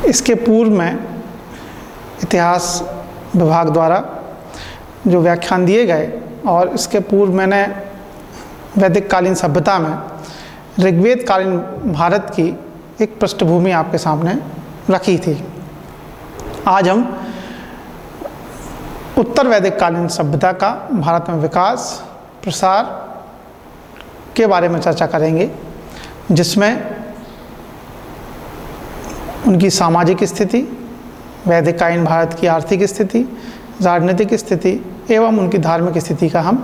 इसके पूर्व में इतिहास विभाग द्वारा जो व्याख्यान दिए गए और इसके पूर्व मैंने वैदिक कालीन सभ्यता में ऋग्वेद कालीन भारत की एक पृष्ठभूमि आपके सामने रखी थी। आज हम उत्तर वैदिक कालीन सभ्यता का भारत में विकास प्रसार के बारे में चर्चा करेंगे, जिसमें उनकी सामाजिक स्थिति, वैदिक कालीन भारत की आर्थिक स्थिति, राजनीतिक स्थिति एवं उनकी धार्मिक स्थिति का हम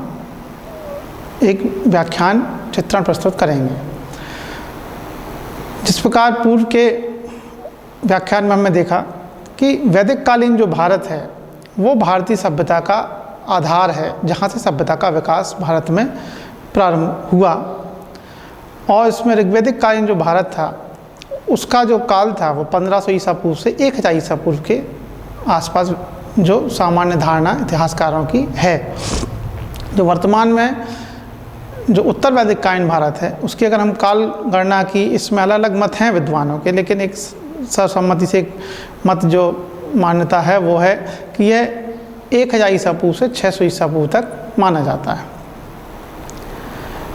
एक व्याख्यान चित्रण प्रस्तुत करेंगे। जिस प्रकार पूर्व के व्याख्यान में हमने देखा कि वैदिक कालीन जो भारत है वो भारतीय सभ्यता का आधार है, जहाँ से सभ्यता का विकास भारत में प्रारंभ हुआ। और इसमें ऋग्वैदिक कालीन जो भारत था उसका जो काल था वो 1500 ईसा पूर्व से 1000 ईसा पूर्व के आसपास जो सामान्य धारणा इतिहासकारों की है। जो वर्तमान में जो उत्तर वैदिक कालीन भारत है उसकी अगर हम काल गणना की, इसमें अलग अलग मत हैं विद्वानों के, लेकिन एक सर्वसम्मति से एक मत जो मान्यता है वो है कि यह 1000 ईसा पूर्व से 600 ईसा पूर्व तक माना जाता है।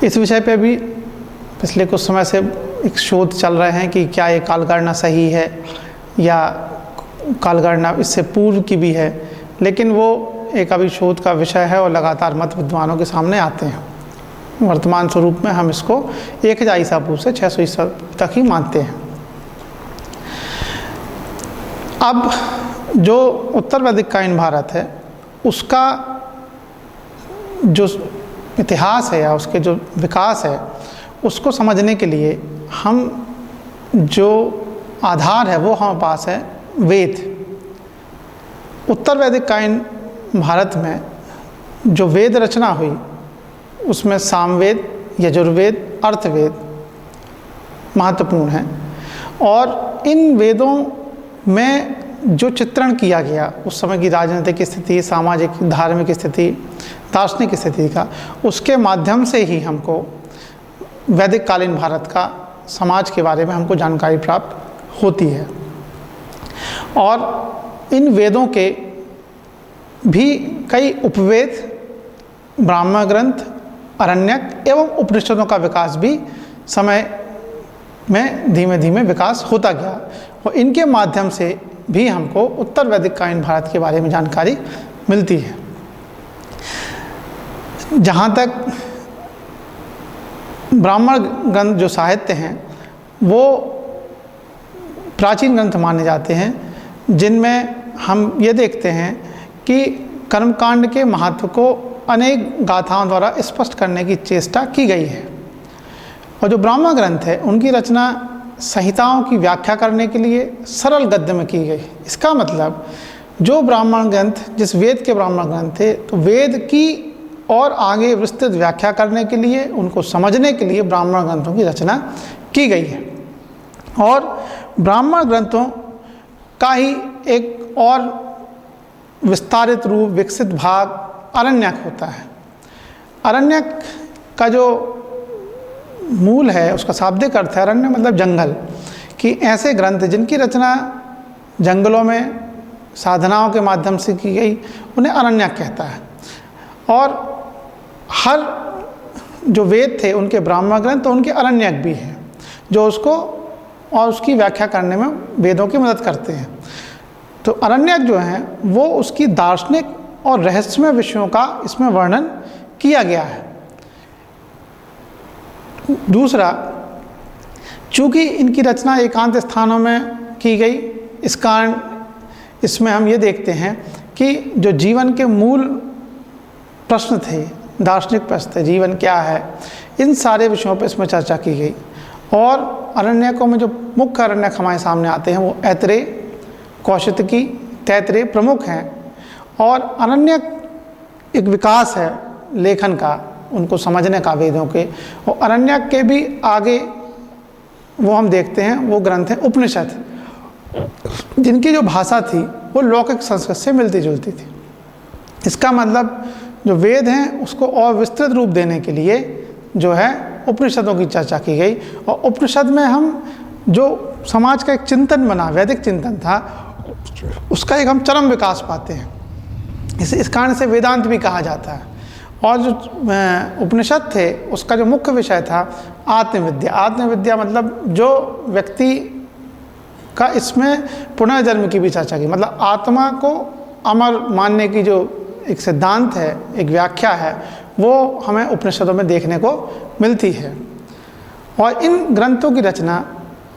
इस विषय पे भी पिछले कुछ समय से एक शोध चल रहे हैं कि क्या ये कालगणना सही है या कालगणना इससे पूर्व की भी है, लेकिन वो एक अभी शोध का विषय है और लगातार मत विद्वानों के सामने आते हैं। वर्तमान स्वरूप में हम इसको 1000 ईसा पूर्व से 600 ईसा तक ही मानते हैं। अब जो उत्तर वैदिक कालीन भारत है उसका जो इतिहास है या उसके जो विकास है उसको समझने के लिए हम जो आधार है वो हमारे पास है वेद। उत्तर वैदिक कालीन भारत में जो वेद रचना हुई उसमें सामवेद, यजुर्वेद, अर्थवेद महत्वपूर्ण हैं। और इन वेदों में जो चित्रण किया गया उस समय की राजनीतिक स्थिति, सामाजिक धार्मिक स्थिति, दार्शनिक स्थिति का, उसके माध्यम से ही हमको वैदिक कालीन भारत का समाज के बारे में हमको जानकारी प्राप्त होती है। और इन वेदों के भी कई उपवेद, ब्राह्मण ग्रंथ, अरण्यक एवं उपनिषदों का विकास भी समय में धीमे धीमे विकास होता गया और इनके माध्यम से भी हमको उत्तर वैदिक कालीन भारत के बारे में जानकारी मिलती है। जहाँ तक ब्राह्मण ग्रंथ जो साहित्य हैं वो प्राचीन ग्रंथ माने जाते हैं, जिनमें हम ये देखते हैं कि कर्मकांड के महत्व को अनेक गाथाओं द्वारा स्पष्ट करने की चेष्टा की गई है। और जो ब्राह्मण ग्रंथ है उनकी रचना संहिताओं की व्याख्या करने के लिए सरल गद्य में की गई। इसका मतलब जो ब्राह्मण ग्रंथ, जिस वेद के ब्राह्मण ग्रंथ थे, तो वेद की और आगे विस्तृत व्याख्या करने के लिए, उनको समझने के लिए ब्राह्मण ग्रंथों की रचना की गई है। और ब्राह्मण ग्रंथों का ही एक और विस्तारित रूप, विकसित भाग अरण्यक होता है। अरण्यक का जो मूल है उसका शाब्दिक अर्थ है अरण्य मतलब जंगल, कि ऐसे ग्रंथ जिनकी रचना जंगलों में साधनाओं के माध्यम से की गई उन्हें अरण्यक कहता है। और हर जो वेद थे उनके ब्राह्मण ग्रंथ तो उनके अरण्यक भी हैं जो उसको और उसकी व्याख्या करने में वेदों की मदद करते हैं। तो अरण्यक जो हैं वो उसकी दार्शनिक और रहस्यमय विषयों का इसमें वर्णन किया गया है। दूसरा, चूँकि इनकी रचना एकांत स्थानों में की गई, इस कारण इसमें हम ये देखते हैं कि जो जीवन के मूल प्रश्न थे, दार्शनिक प्रश्न थे, जीवन क्या है, इन सारे विषयों पर इसमें चर्चा की गई। और अरण्यकों में जो मुख्य अरण्यक हमारे सामने आते हैं वो ऐतरेय, कौशितकी, तैतरेय प्रमुख हैं। और अरण्यक एक विकास है लेखन का, उनको समझने का वेदों के। और अरण्यक के भी आगे वो हम देखते हैं वो ग्रंथ हैं उपनिषद, जिनकी जो भाषा थी वो लौकिक संस्कृत से मिलती जुलती थी। इसका मतलब जो वेद हैं उसको और विस्तृत रूप देने के लिए जो है उपनिषदों की चर्चा की गई। और उपनिषद में हम जो समाज का एक चिंतन बना, वैदिक चिंतन था, उसका एक हम चरम विकास पाते हैं। इस कारण से वेदांत भी कहा जाता है। और जो उपनिषद थे उसका जो मुख्य विषय था आत्मविद्या। आत्मविद्या मतलब जो व्यक्ति का इसमें पुनर्जन्म की भी चर्चा की, मतलब आत्मा को अमर मानने की जो एक सिद्धांत है, एक व्याख्या है, वो हमें उपनिषदों में देखने को मिलती है। और इन ग्रंथों की रचना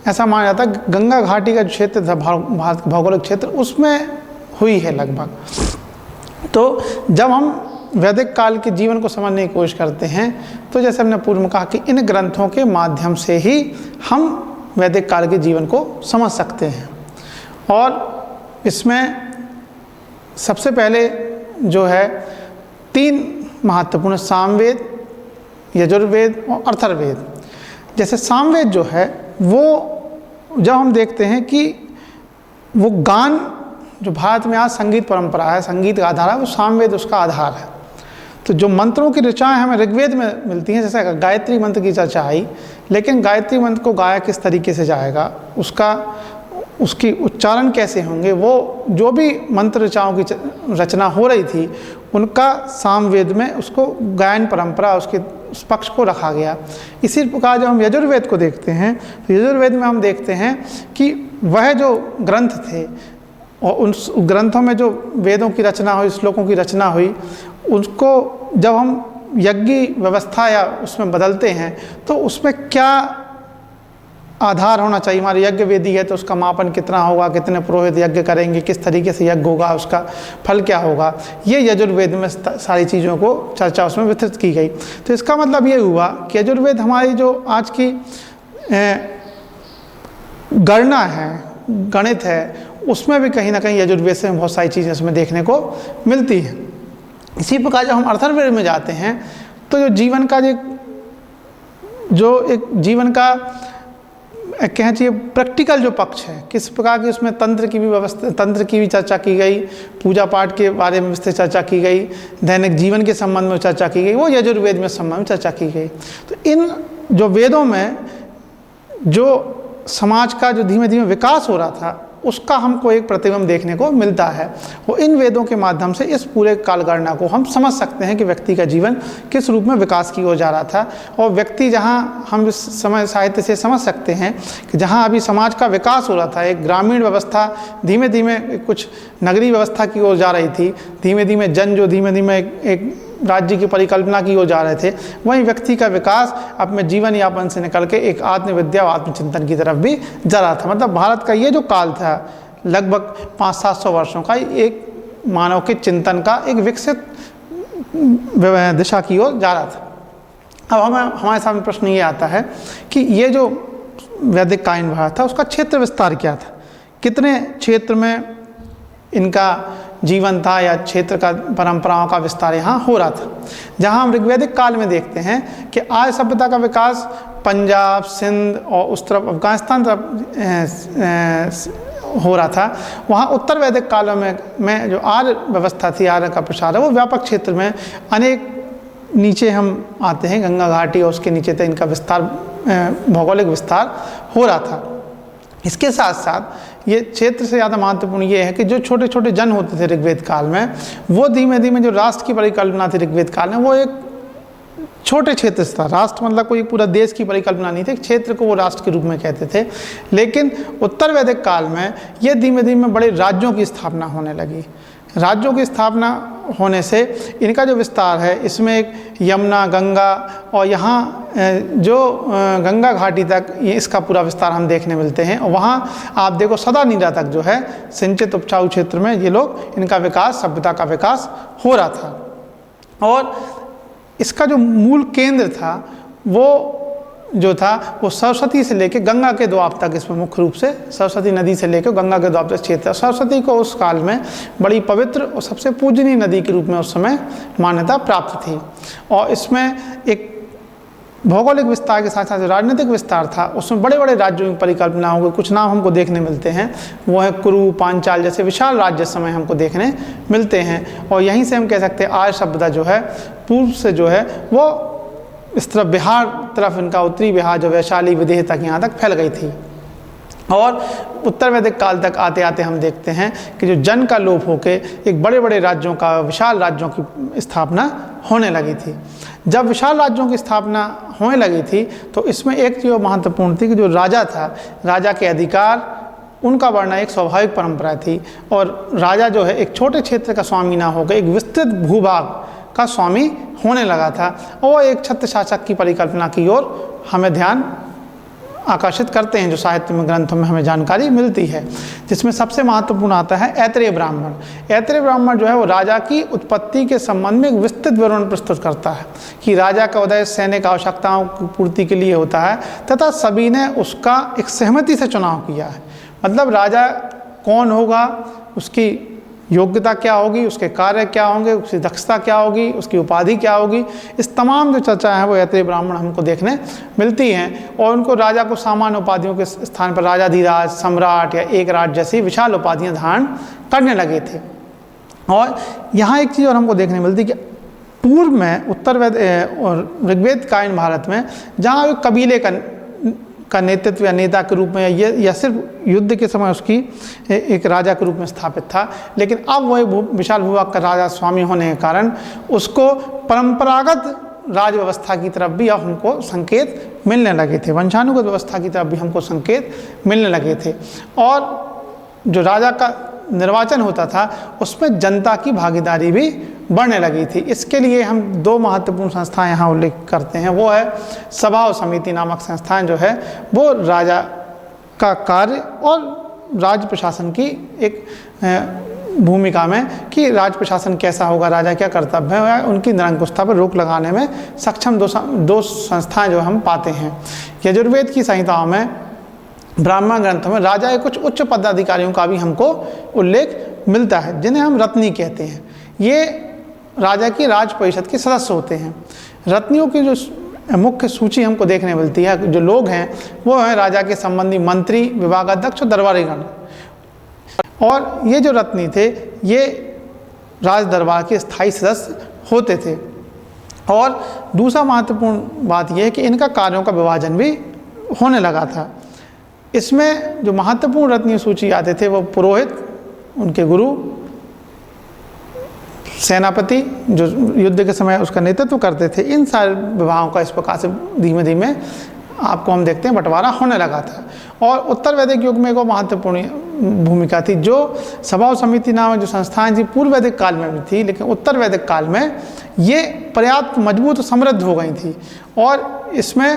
ऐसा माना जाता है गंगा घाटी का जो क्षेत्र था, भारत भौगोलिक क्षेत्र, उसमें हुई है लगभग। तो जब हम वैदिक काल के जीवन को समझने की कोशिश करते हैं तो जैसे हमने पूर्व में कहा कि इन ग्रंथों के माध्यम से ही हम वैदिक काल के जीवन को समझ सकते हैं। और इसमें सबसे पहले जो है 3 महत्वपूर्ण सामवेद, यजुर्वेद और अथर्ववेद। जैसे सामवेद जो है वो जब हम देखते हैं कि वो गान जो भारत में आज संगीत परंपरा है, संगीत का आधार है, वो सामवेद उसका आधार है। तो जो मंत्रों की ऋचाएँ हमें ऋग्वेद में मिलती हैं, जैसे गायत्री मंत्र की चर्चा आई, लेकिन गायत्री मंत्र को गाया किस तरीके से जाएगा, उसकी उच्चारण कैसे होंगे, वो जो भी मंत्र ऋचाओं की रचना हो रही थी उनका सामवेद में उसको गायन परंपरा उसके उस पक्ष को रखा गया। इसी प्रकार जब हम यजुर्वेद को देखते हैं तो यजुर्वेद में हम देखते हैं कि वह जो ग्रंथ थे और उन ग्रंथों में जो वेदों की रचना हुई, श्लोकों की रचना हुई, उसको जब हम यज्ञ व्यवस्था या उसमें बदलते हैं तो उसमें क्या आधार होना चाहिए। हमारे यज्ञ वेदी है तो उसका मापन कितना होगा, कितने पुरोहित यज्ञ करेंगे, किस तरीके से यज्ञ होगा, उसका फल क्या होगा, ये यजुर्वेद में सारी चीज़ों को चर्चा उसमें विस्तृत की गई। तो इसका मतलब ये हुआ कि यजुर्वेद हमारी जो आज की गणना है, गणित है, उसमें भी कहीं ना कहीं यजुर्वेद से बहुत सारी चीज़ें उसमें देखने को मिलती हैं। इसी प्रकार जब हम अथर्ववेद में जाते हैं तो जो जीवन का जो एक जीवन का कहना चाहिए प्रैक्टिकल जो पक्ष है, किस प्रकार की उसमें तंत्र की भी व्यवस्था, तंत्र की भी चर्चा की गई, पूजा पाठ के बारे में विस्तृत चर्चा की गई, दैनिक जीवन के संबंध में चर्चा की गई, वो यजुर्वेद में संबंध में चर्चा की गई। तो इन जो वेदों में जो समाज का जो धीमे धीमे विकास हो रहा था उसका हमको एक प्रतिबिंब देखने को मिलता है। वो इन वेदों के माध्यम से इस पूरे कालगणना को हम समझ सकते हैं कि व्यक्ति का जीवन किस रूप में विकास की ओर जा रहा था। और व्यक्ति जहाँ हम इस समय साहित्य से समझ सकते हैं कि जहाँ अभी समाज का विकास हो रहा था, एक ग्रामीण व्यवस्था धीमे धीमे कुछ नगरीय व्यवस्था की ओर जा रही थी, धीमे धीमे जन जो धीमे धीमे एक राज्य की परिकल्पना की ओर जा रहे थे, वहीं व्यक्ति का विकास अपने जीवन यापन से निकल के एक आत्मविद्या और आत्मचिंतन की तरफ भी जा रहा था। मतलब भारत का ये जो काल था लगभग 500-700 वर्षों का, एक मानव के चिंतन का एक विकसित दिशा की ओर जा रहा था। अब हमारे सामने प्रश्न ये आता है कि ये जो वैदिक कालीन भारत था उसका क्षेत्र विस्तार क्या था, कितने क्षेत्र में इनका जीवन था या क्षेत्र का परंपराओं का विस्तार यहाँ हो रहा था। जहाँ हम ऋग्वैदिक काल में देखते हैं कि आर्य सभ्यता का विकास पंजाब, सिंध और उस तरफ अफगानिस्तान तरफ हो रहा था, वहाँ उत्तर वैदिक कालों में जो आर्य व्यवस्था थी, आर्य का प्रसार है, वो व्यापक क्षेत्र में अनेक नीचे हम आते हैं गंगा घाटी और उसके नीचे तक इनका विस्तार, भौगोलिक विस्तार हो रहा था। इसके साथ साथ ये क्षेत्र से ज़्यादा महत्वपूर्ण ये है कि जो छोटे छोटे जन होते थे ऋग्वेद काल में, वो धीमे धीमे जो राष्ट्र की परिकल्पना थी ऋग्वेद काल में, वो एक छोटे क्षेत्र से था। राष्ट्र मतलब कोई पूरा देश की परिकल्पना नहीं थी, क्षेत्र को वो राष्ट्र के रूप में कहते थे। लेकिन उत्तर वैदिक काल में ये धीमे धीमे बड़े राज्यों की स्थापना होने लगी। राज्यों की स्थापना होने से इनका जो विस्तार है, इसमें एक यमुना, गंगा और यहाँ जो गंगा घाटी तक ये इसका पूरा विस्तार हम देखने मिलते हैं। और वहाँ आप देखो सदा नीरा तक जो है सिंचित उपजाऊ क्षेत्र में ये लोग, इनका विकास, सभ्यता का विकास हो रहा था। और इसका जो मूल केंद्र था वो जो था वो सरस्वती से लेकर गंगा के दोआब तक, इसमें मुख्य रूप से सरस्वती नदी से लेकर गंगा के दोआब तक क्षेत्र। सरस्वती को उस काल में बड़ी पवित्र और सबसे पूजनीय नदी के रूप में उस समय मान्यता प्राप्त थी। और इसमें एक भौगोलिक विस्तार के साथ साथ राजनीतिक विस्तार था, उसमें बड़े बड़े राज्यों की परिकल्पना हो गई। कुछ नाम हमको देखने मिलते हैं, वो है कुरु, पांचाल जैसे विशाल राज्य समय हमको देखने मिलते हैं। और यहीं से हम कह सकते हैं आर्य सभ्यता जो है पूर्व से जो है वो इस तरफ बिहार तरफ, इनका उत्तरी बिहार जो वैशाली, विदेह तक यहाँ तक फैल गई थी। और उत्तर वैदिक काल तक आते आते हम देखते हैं कि जो जन का लोप होके एक बड़े बड़े राज्यों का, विशाल राज्यों की स्थापना होने लगी थी। जब विशाल राज्यों की स्थापना होने लगी थी तो इसमें एक चीज़ महत्वपूर्ण थी कि जो राजा था, राजा के अधिकार, उनका बढ़ना एक स्वाभाविक परंपरा थी। और राजा जो है एक छोटे क्षेत्र का स्वामी ना होकर एक विस्तृत भूभाग का स्वामी होने लगा था, और एक छत्र शासक की परिकल्पना की ओर हमें ध्यान आकर्षित करते हैं, जो साहित्य में, ग्रंथों में हमें जानकारी मिलती है। जिसमें सबसे महत्वपूर्ण आता है ऐतरेय ब्राह्मण। ऐतरेय ब्राह्मण जो है वो राजा की उत्पत्ति के संबंध में एक विस्तृत विवरण प्रस्तुत करता है कि राजा का उदय सैनिक आवश्यकताओं की पूर्ति के लिए होता है तथा सभी ने उसका एक सहमति से चुनाव किया है। मतलब राजा कौन होगा, उसकी योग्यता क्या होगी, उसके कार्य क्या होंगे, उसकी दक्षता क्या होगी, उसकी उपाधि क्या होगी, इस तमाम जो चर्चा है वो ऐतरेय ब्राह्मण हमको देखने मिलती हैं। और उनको राजा को सामान्य उपाधियों के स्थान पर राजाधिराज, सम्राट या एक राज जैसी विशाल उपाधियां धारण करने लगे थे। और यहाँ एक चीज़ और हमको देखने मिलती कि पूर्व में उत्तर वेद और ऋग्वेद कालीन भारत में जहाँ कबीले का नेतृत्व या नेता के रूप में या सिर्फ युद्ध के समय उसकी एक राजा के रूप में स्थापित था, लेकिन अब वही विशाल भूभाग का राजा स्वामी होने के कारण उसको परंपरागत राज व्यवस्था की तरफ भी अब हमको संकेत मिलने लगे थे, वंशानुगत व्यवस्था की तरफ भी हमको संकेत मिलने लगे थे। और जो राजा का निर्वाचन होता था उसमें जनता की भागीदारी भी बढ़ने लगी थी। इसके लिए हम दो महत्वपूर्ण संस्थाएं यहाँ उल्लेख करते हैं, वो है सभा और समिति नामक संस्थाएं जो है वो राजा का कार्य और राज्य प्रशासन की एक भूमिका में कि राज्य प्रशासन कैसा होगा, राजा क्या कर्तव्य है, उनकी निरंकुशता पर रोक लगाने में सक्षम दो संस्थाएं जो हम पाते हैं। यजुर्वेद की संहिताओं में, ब्राह्मण ग्रंथों में राजा के कुछ उच्च पदाधिकारियों का भी हमको उल्लेख मिलता है, जिन्हें हम रत्नी कहते हैं। ये राजा की राज परिषद के सदस्य होते हैं। रत्नियों की जो मुख्य सूची हमको देखने मिलती है, जो लोग हैं वो हैं राजा के संबंधी मंत्री, विभागाध्यक्ष और दरबारीगण। और ये जो रत्नी थे ये राज दरबार के स्थायी सदस्य होते थे। और दूसरा महत्वपूर्ण बात यह है कि इनका कार्यों का विभाजन भी होने लगा था। इसमें जो महत्वपूर्ण रत्नीय सूची आते थे वो पुरोहित, उनके गुरु, सेनापति जो युद्ध के समय उसका नेतृत्व करते थे, इन सारे विभागों का इस प्रकार से धीमे धीमे आपको हम देखते हैं बंटवारा होने लगा था। और उत्तर वैदिक युग में एक महत्वपूर्ण भूमिका थी, जो सभा और समिति नामक जो संस्थाएं थी पूर्व वैदिक काल में भी थी, लेकिन उत्तर वैदिक काल में ये पर्याप्त मजबूत और समृद्ध हो गई थी। और इसमें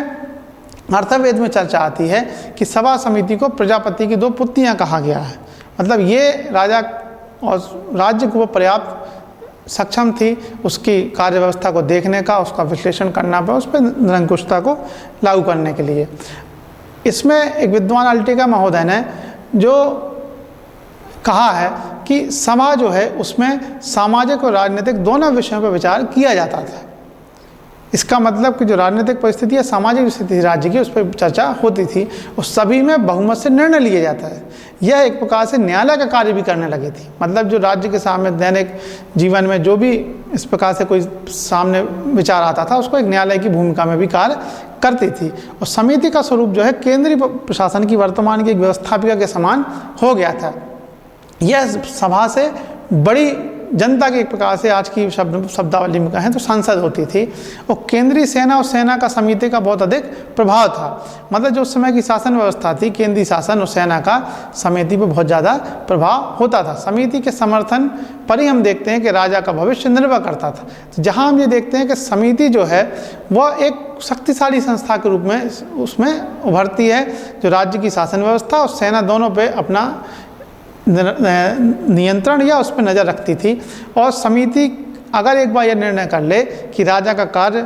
अर्थवेद में चर्चा आती है कि सभा समिति को प्रजापति की दो पुत्रियां कहा गया है। मतलब ये राजा और राज्य को वो पर्याप्त सक्षम थी उसकी कार्य व्यवस्था को देखने का, उसका विश्लेषण करना पर, उस पर निरंकुशता को लागू करने के लिए। इसमें एक विद्वान अल्टिका महोदय ने जो कहा है कि सभा जो है उसमें सामाजिक और राजनीतिक दोनों विषयों पर विचार किया जाता था। इसका मतलब कि जो राजनीतिक परिस्थिति या सामाजिक स्थिति राज्य की उस पर चर्चा होती थी और सभी में बहुमत से निर्णय लिया जाता है। यह एक प्रकार से न्यायालय का कार्य भी करने लगी थी। मतलब जो राज्य के सामने दैनिक जीवन में जो भी इस प्रकार से कोई सामने विचार आता था उसको एक न्यायालय की भूमिका में भी कार्य करती थी। और समिति का स्वरूप जो है केंद्रीय प्रशासन की वर्तमान की एक व्यवस्थापिका के समान हो गया था। यह सभा से बड़ी जनता की एक प्रकार से आज की शब्दावली में कहें तो संसद होती थी। और केंद्रीय सेना और सेना का समिति का बहुत अधिक प्रभाव था। मतलब जो उस समय की शासन व्यवस्था थी, केंद्रीय शासन और सेना का समिति पर बहुत ज़्यादा प्रभाव होता था। समिति के समर्थन पर ही हम देखते हैं कि राजा का भविष्य निर्भर करता था। तो जहाँ हम ये देखते हैं कि समिति जो है वह एक शक्तिशाली संस्था के रूप में उसमें उभरती है, जो राज्य की शासन व्यवस्था और सेना दोनों पर अपना नियंत्रण या उस पर नज़र रखती थी। और समिति अगर एक बार यह निर्णय कर ले कि राजा का कार्य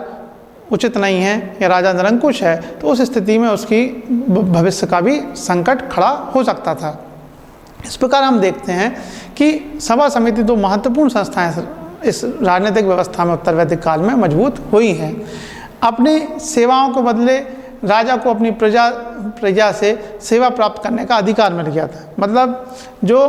उचित नहीं है या राजा निरंकुश है, तो उस स्थिति में उसकी भविष्य का भी संकट खड़ा हो सकता था। इस प्रकार हम देखते हैं कि सभा समिति दो महत्वपूर्ण संस्थाएं इस राजनीतिक व्यवस्था में उत्तर वैदिक काल में मजबूत हुई हैं। अपनी सेवाओं के बदले राजा को अपनी प्रजा से सेवा प्राप्त करने का अधिकार मिल गया था। मतलब जो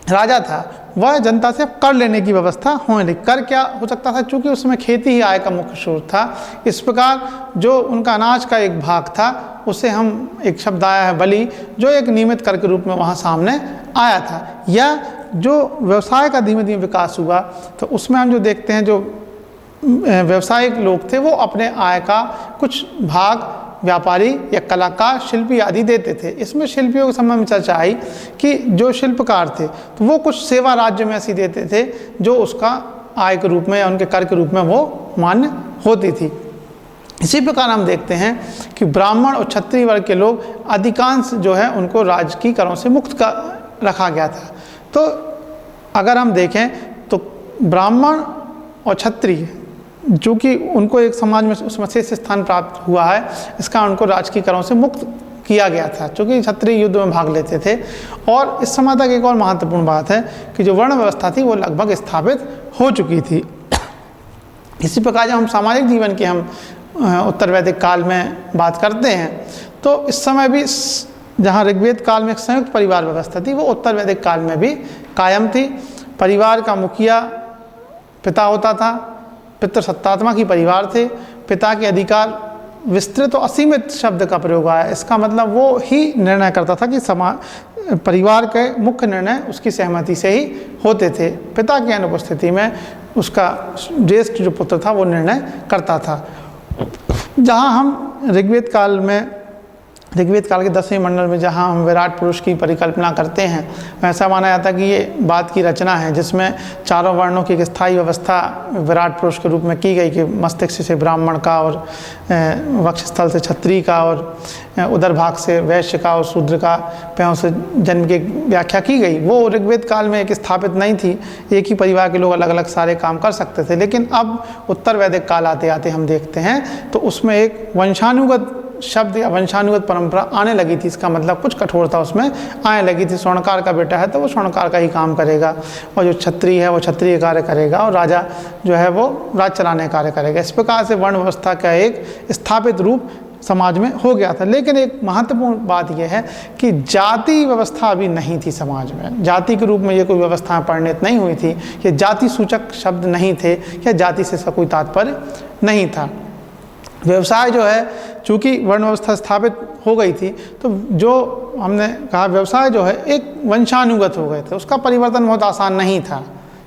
राजा था वह जनता से कर लेने की व्यवस्था होने लगी। कर क्या हो सकता था, चूँकि उस समय खेती ही आय का मुख्य स्रोत था। इस प्रकार जो उनका अनाज का एक भाग था उसे हम, एक शब्द आया है बलि, जो एक नियमित कर के रूप में वहाँ सामने आया था। या जो व्यवसाय का धीमे धीमे विकास हुआ तो उसमें हम जो देखते हैं, जो व्यावसायिक लोग थे वो अपने आय का कुछ भाग व्यापारी या कलाकार, शिल्पी आदि देते थे। इसमें शिल्पियों के संबंध में चर्चा आई कि जो शिल्पकार थे तो वो कुछ सेवा राज्य में ऐसी देते थे जो उसका आय के रूप में या उनके कर के रूप में वो मान्य होती थी। इसी प्रकार हम देखते हैं कि ब्राह्मण और क्षत्रिय वर्ग के लोग अधिकांश जो है उनको राजकीय करों से मुक्त रखा गया था। तो अगर हम देखें तो ब्राह्मण और क्षत्रिय जो कि उनको एक समाज में उसमें शेष स्थान प्राप्त हुआ है, इसका उनको राजकीय करों से मुक्त किया गया था, क्योंकि क्षत्रिय युद्ध में भाग लेते थे। और इस समय तक एक और महत्वपूर्ण बात है कि जो वर्ण व्यवस्था थी वो लगभग स्थापित हो चुकी थी। इसी प्रकार जब हम सामाजिक जीवन की हम उत्तर वैदिक काल में बात करते हैं तो इस समय भी जहाँ ऋग्वेद काल में एक संयुक्त परिवार व्यवस्था थी वो उत्तर वैदिक काल में भी कायम थी। परिवार का मुखिया पिता होता था, पितृसत्तात्मक ही परिवार थे। पिता के अधिकार विस्तृत और असीमित शब्द का प्रयोग आया, इसका मतलब वो ही निर्णय करता था कि परिवार के मुख्य निर्णय उसकी सहमति से ही होते थे। पिता की अनुपस्थिति में उसका ज्येष्ठ जो पुत्र था वो निर्णय करता था। जहाँ हम ऋग्वेद काल के 10वें मंडल में जहाँ हम विराट पुरुष की परिकल्पना करते हैं, ऐसा माना जाता है कि ये बात की रचना है जिसमें चारों वर्णों की एक स्थायी व्यवस्था विराट पुरुष के रूप में की गई कि मस्तिष्क से ब्राह्मण का और वक्षस्थल से क्षत्रिय का और उदर भाग से वैश्य का और शूद्र का पैरों से जन्म की व्याख्या की गई। वो ऋग्वेद काल में एक स्थापित नहीं थी, एक ही परिवार के लोग अलग अलग सारे काम कर सकते थे। लेकिन अब उत्तर वैदिक काल आते आते हम देखते हैं तो उसमें एक वंशानुगत शब्द या वंशानुगत परंपरा आने लगी थी। इसका मतलब कुछ कठोरता उसमें आने लगी थी। स्वर्णकार का बेटा है तो वो स्वर्णकार का ही काम करेगा, और जो क्षत्रिय है वो क्षत्रिय कार्य करेगा, और राजा जो है वो राज चलाने कार्य करेगा। इस प्रकार से वर्ण व्यवस्था का एक स्थापित रूप समाज में हो गया था। लेकिन एक महत्वपूर्ण बात यह है कि जाति व्यवस्था अभी नहीं थी समाज में। जाति के रूप में ये कोई व्यवस्था परिणित नहीं हुई थी, ये जाति सूचक शब्द नहीं थे, या जाति से इसका कोई तात्पर्य नहीं था। व्यवसाय जो है, चूँकि वर्ण व्यवस्था स्थापित हो गई थी तो जो हमने कहा व्यवसाय जो है एक वंशानुगत हो गए थे। उसका परिवर्तन बहुत आसान नहीं था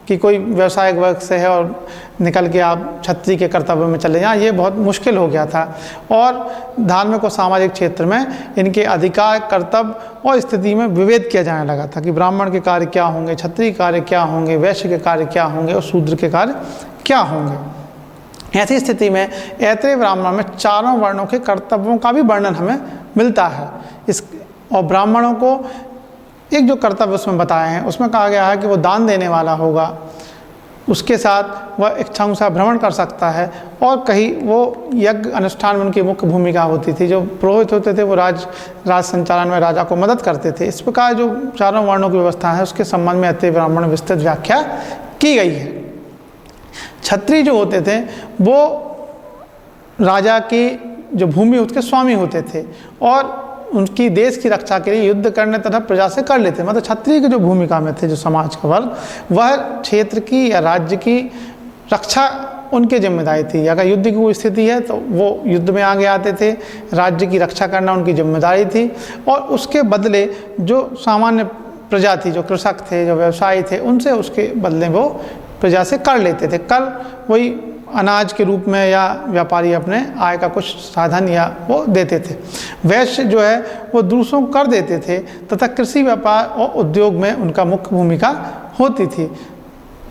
कि कोई व्यवसायिक वर्ग से है और निकल के आप क्षत्रिय के कर्तव्य में चले जाएं, ये बहुत मुश्किल हो गया था। और धार्मिक और सामाजिक क्षेत्र में इनके अधिकार, कर्तव्य और स्थिति में विभेद किया जाने लगा था कि ब्राह्मण के कार्य क्या होंगे, क्षत्रिय कार्य क्या होंगे, वैश्य के कार्य क्या होंगे और शूद्र के कार्य क्या होंगे। ऐसी स्थिति में ऐत्रेय ब्राह्मण में चारों वर्णों के कर्तव्यों का भी वर्णन हमें मिलता है। और ब्राह्मणों को एक जो कर्तव्य उसमें बताए हैं उसमें कहा गया है कि वो दान देने वाला होगा, उसके साथ वह इच्छाओं से भ्रमण कर सकता है, और कहीं वो यज्ञ अनुष्ठान में उनकी मुख्य भूमिका होती थी। जो पुरोहित होते थे वो राज संचालन में राजा को मदद करते थे। इस प्रकार जो चारों वर्णों की व्यवस्था है उसके संबंध में ऐत्रेय ब्राह्मण में विस्तृत व्याख्या की गई है। क्षत्रिय जो होते थे वो राजा की जो भूमि उसके स्वामी होते थे और उनकी देश की रक्षा के लिए युद्ध करने तथा प्रजा से कर लेते। मतलब क्षत्रिय की जो भूमिका में थे, जो समाज का वर्ग, वह क्षेत्र की या राज्य की रक्षा उनकी जिम्मेदारी थी। अगर युद्ध की कोई स्थिति है तो वो युद्ध में आगे आते थे, राज्य की रक्षा करना उनकी जिम्मेदारी थी। और उसके बदले जो सामान्य प्रजा थी, जो कृषक थे, जो व्यवसायी थे, उनसे उसके बदले वो प्रजा से कर लेते थे। कर वही अनाज के रूप में या व्यापारी अपने आय का कुछ साधन या वो देते थे। वैश्य जो है वो दूसरों को कर देते थे तथा कृषि, व्यापार और उद्योग में उनका मुख्य भूमिका होती थी।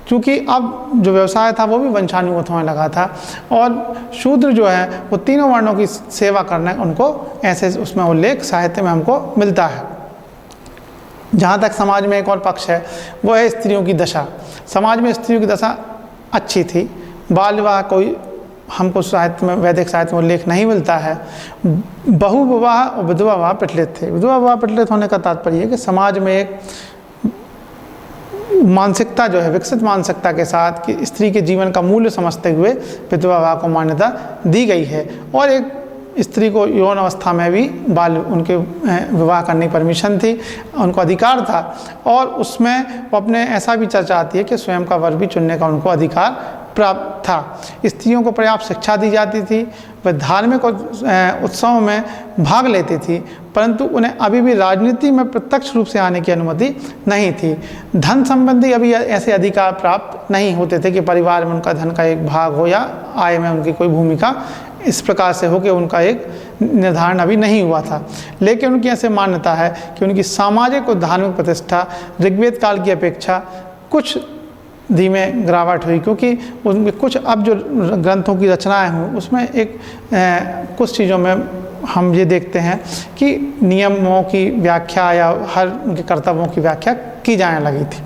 क्योंकि अब जो व्यवसाय था वो भी वंशानुगत होने लगा था, और शूद्र जो है वो तीनों वर्णों की सेवा करना उनको ऐसे उसमें उल्लेख साहित्य में हमको मिलता है। जहाँ तक समाज में एक और पक्ष है वो है स्त्रियों की दशा। समाज में स्त्रियों की दशा अच्छी थी। बाल विवाह कोई हमको साहित्य में, वैदिक साहित्य में उल्लेख नहीं मिलता है। बहु विवाह और विधवा विवाह प्रचलित थे। विधवा विवाह प्रचलित होने का तात्पर्य है कि समाज में एक मानसिकता जो है, विकसित मानसिकता के साथ कि स्त्री के जीवन का मूल्य समझते हुए विधवा विवाह को मान्यता दी गई है। और एक स्त्री को यौन अवस्था में भी बाल उनके विवाह करने की परमिशन थी, उनको अधिकार था। और उसमें वो अपने ऐसा भी चर्चा आती है कि स्वयं का वर भी चुनने का उनको अधिकार प्राप्त था। स्त्रियों को पर्याप्त शिक्षा दी जाती थी, वह धार्मिक उत्सवों में भाग लेती थी, परंतु उन्हें अभी भी राजनीति में प्रत्यक्ष रूप से आने की अनुमति नहीं थी। धन संबंधी अभी ऐसे अधिकार प्राप्त नहीं होते थे कि परिवार में उनका धन का एक भाग हो या आय में उनकी कोई भूमिका इस प्रकार से हो कि उनका एक निर्धारण अभी नहीं हुआ था। लेकिन उनकी ऐसे मान्यता है कि उनकी सामाजिक और धार्मिक प्रतिष्ठा ऋग्वेद काल की अपेक्षा कुछ धीमे गिरावट हुई, क्योंकि उनमें कुछ अब जो ग्रंथों की रचनाएं हुई उसमें एक कुछ चीज़ों में हम ये देखते हैं कि नियमों की व्याख्या या हर उनके कर्तव्यों की व्याख्या की जाने लगी थी।